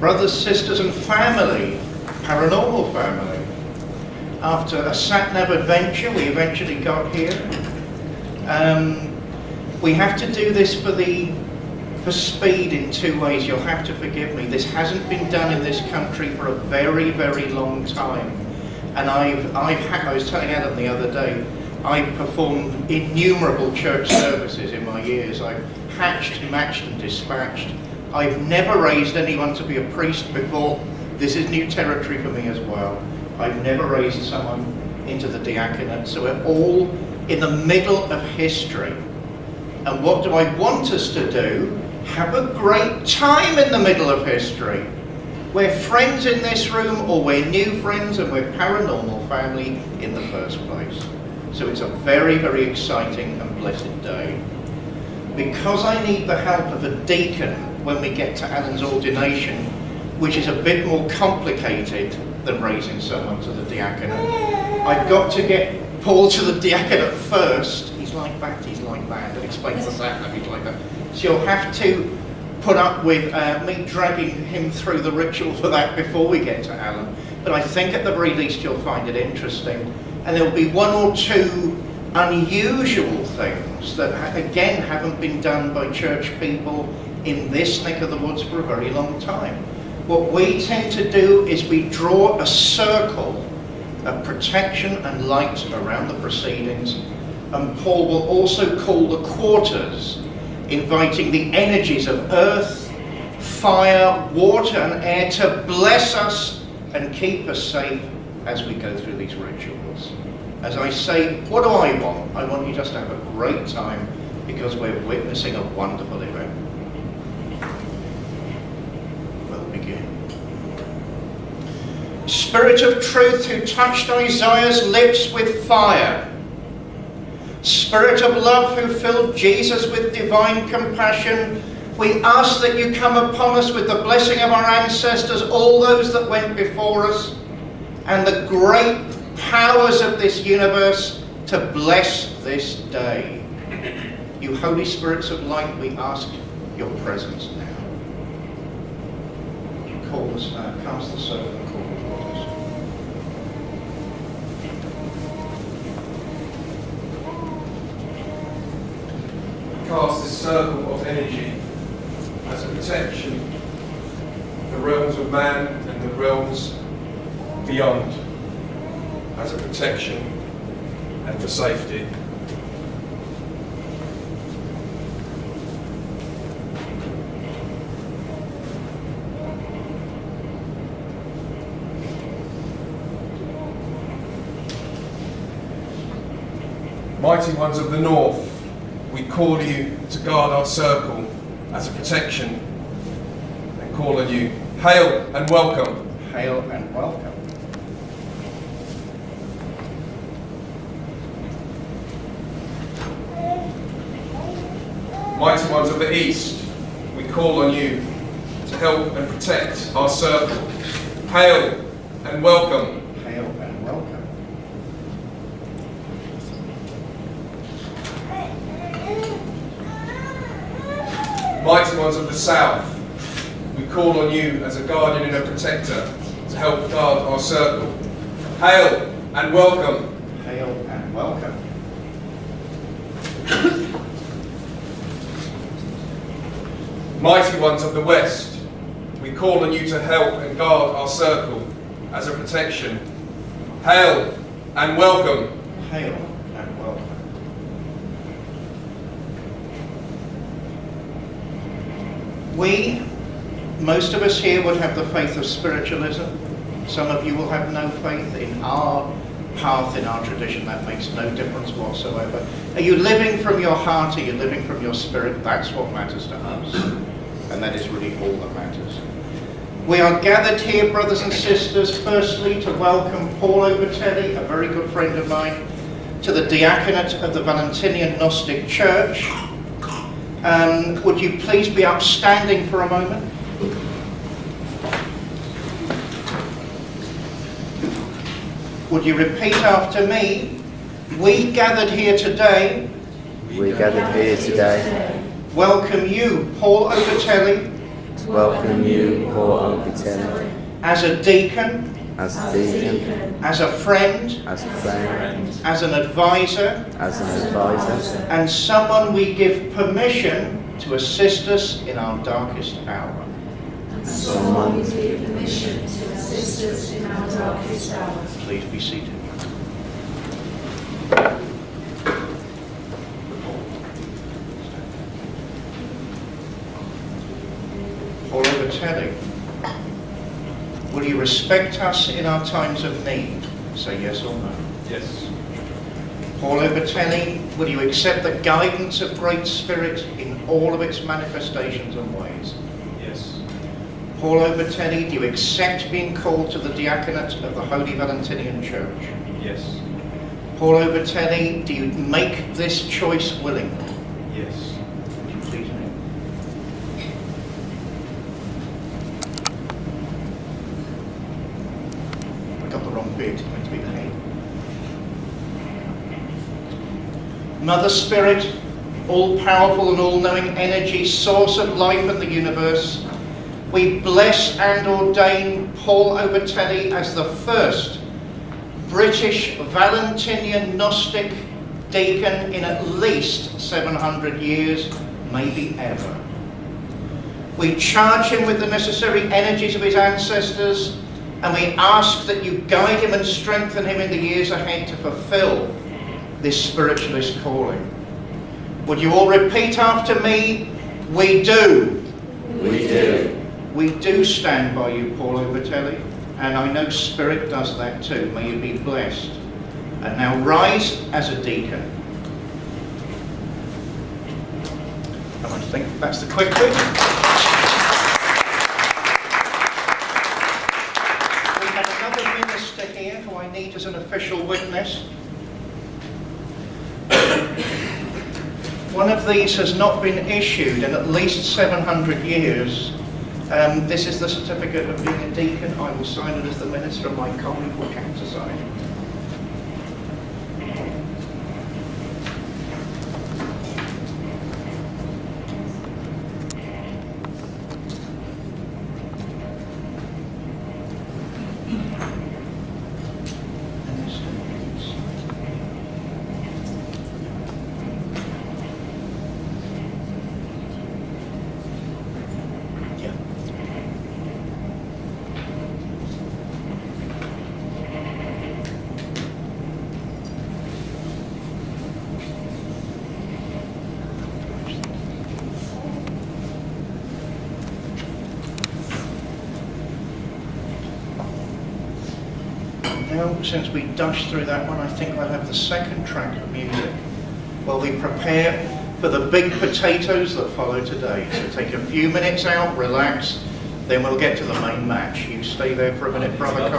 brothers, sisters and family, paranormal family. After a sat-nav adventure, we eventually got here. We have to do this for speed in two ways. You'll have to forgive me. This hasn't been done in this country for a very, very long time. And I was telling Adam the other day, I've performed innumerable church services in my years. I've hatched, matched and dispatched. I've never raised anyone to be a priest before. This is new territory for me as well. I've never raised someone into the diaconate. So we're all in the middle of history. And what do I want us to do? Have a great time in the middle of history. We're friends in this room, or we're new friends, and we're paranormal family in the first place. So it's a very, very exciting and blessed day. Because I need the help of a deacon when we get to Alan's ordination, which is a bit more complicated than raising someone to the diaconate, I've got to get Paul to the diaconate first. He's like that, he's like that. I'll explain the sat-nav, he's like that. So you'll have to put up with me dragging him through the ritual for that before we get to Alan. But I think at the very least you'll find it interesting. And there'll be one or two unusual things that, again, haven't been done by church people in this neck of the woods for a very long time. What we tend to do is we draw a circle of protection and light around the proceedings, and Paul will also call the quarters, inviting the energies of earth, fire, water and air to bless us and keep us safe as we go through these rituals. As I say, what do I want? I want you just to have a great time because we're witnessing a wonderful event. We'll begin. Spirit of truth who touched Isaiah's lips with fire, Spirit of love who filled Jesus with divine compassion, we ask that you come upon us with the blessing of our ancestors, all those that went before us, and the great powers of this universe to bless this day. You Holy Spirits of light, we ask your presence now. Call us, cast the circle and call the waters. Cast this circle of energy as a protection for the realms of man and the realms beyond, as a protection and for safety. Mighty ones of the north, we call you to guard our circle as a protection and call on you. Hail and welcome. Hail and welcome. Mighty ones of the east, we call on you to help and protect our circle. Hail and welcome. Hail and welcome. Mighty ones of the south, we call on you as a guardian and a protector to help guard our circle. Hail and welcome. Hail and welcome. Mighty ones of the west, we call on you to help and guard our circle as a protection. Hail and welcome. Hail and welcome. Most of us here would have the faith of spiritualism. Some of you will have no faith. In our path, in our tradition, that makes no difference whatsoever. Are you living from your heart? Are you living from your spirit? That's what matters to us. And that is really all that matters. We are gathered here, brothers and sisters, firstly to welcome Paul Obertelli, a very good friend of mine, to the diaconate of the Valentinian Gnostic Church. Would you please be upstanding for a moment? Would you repeat after me? We gathered here today. We gathered here today. Welcome you, Paul Obertelli, to welcome you, poor Obertelli, as a deacon, as a deacon, as a friend, as a friend, as an advisor, and someone we give permission to assist us in our darkest hour. Someone to give permission to assist us in our darkest hour. Please be seated. Paul Obertelli, will you respect us in our times of need? Say yes or no. Yes. Paul Obertelli, will you accept the guidance of Great Spirit in all of its manifestations and ways? Yes. Paul Obertelli, do you accept being called to the diaconate of the Holy Valentinian Church? Yes. Paul Obertelli, do you make this choice willingly? Yes. Would you please name? I got the wrong bit, it's meant to be the head. Mother Spirit, all-powerful and all-knowing energy, source of life in the universe, we bless and ordain Paul Obertelli as the first British Valentinian Gnostic deacon in at least 700 years, maybe ever. We charge him with the necessary energies of his ancestors, and we ask that you guide him and strengthen him in the years ahead to fulfill this spiritualist calling. Would you all repeat after me? We do. we do. We do stand by you, Paul Obertelli, and I know Spirit does that too. May you be blessed. And now rise as a deacon. And I think that's the quick bit. We have another minister here who I need as an official witness. One of these has not been issued in at least 700 years. This is the certificate of being a deacon. I will sign it as the minister, and my colleague will countersign. Now, since we dashed through that one, I think we'll have the second track of music while we prepare for the big potatoes that follow today. So take a few minutes out, relax, then we'll get to the main match. You stay there for a minute, brother.